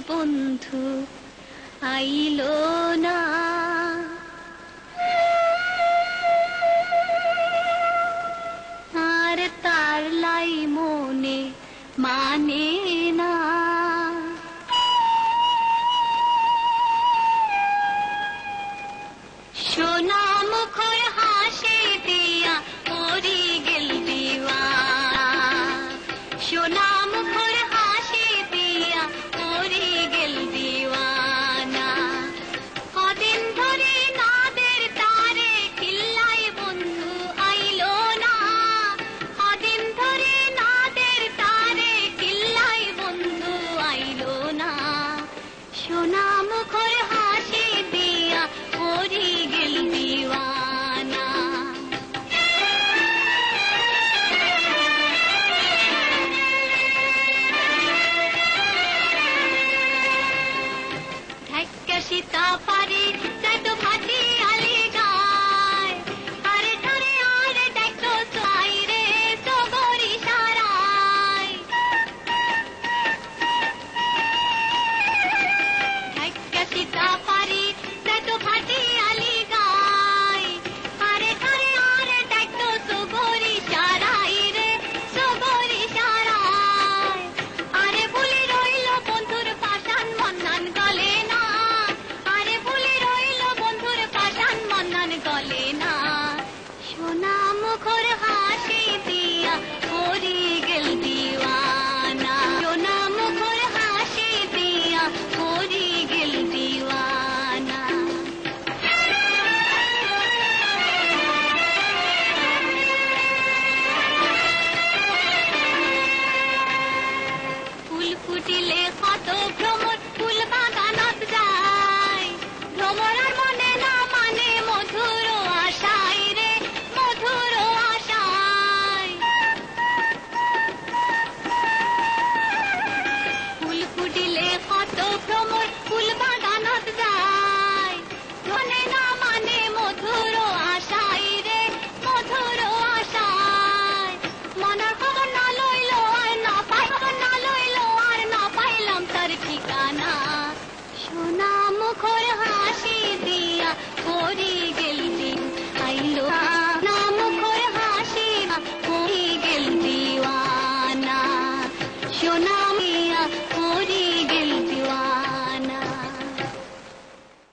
বন্ধু আইলো না। আর তার লাই মনে মানে না। সোনা মুখর হাসি দিয়া পরি গেল দিওয়ানা। সোনা মুখর হাসি দিয়া পরি গেল দিওয়ানা। কদিন ধরে নাদের তারে কিল্লাই বন্ধু আইলো না। কদিন ধরে নাদের তারে কিল্লাই বন্ধু আইলো না। সোনা মুখর হাসি দিয়া পরি গেল দিওয়ানা। ঢাকা সীতা পারি যাইতো ভাটি আলি যায়। আরে ধরে আর দেখো চাই রে সগরি সারাই। ঢাকা সীতা পারি যাইতো ভাটি আলি যায়। আরে ধরে আর দেখো সগরি সারাই রে সগরি সারাই। আরে ভুলে রইল বন্ধুর পাশান মন্নান গলে না। আরে ভুলে রইল বন্ধুর পাশান মন্নান গলে না। সোনা মুখর হাসি দিয়া পরি গেল দিওয়ানা। সোনা মুখর হাসি দিয়া পরি গেল দিওয়ানা। ফুল ফুটিলে কত ভ্রমর ফুল বাগানত যায়। ভ্রমরার মনে না মানে মধুর আশায় রে মধুর আশায়। ফুল ফুটিলে কত ভ্রমর ফুল বাগানত যায়। মনে না মানে মধুর আশায় রে মধুর আশায়। মনার খবর না লইল আর না পাই খবর না লইল আর না পাইলাম তার ঠিকানা। সোনা মুখর হাসি দিয়া পরি গেল দিন আইলো না। মুখর হাসি পরি গেল দিওয়ানা। সোনা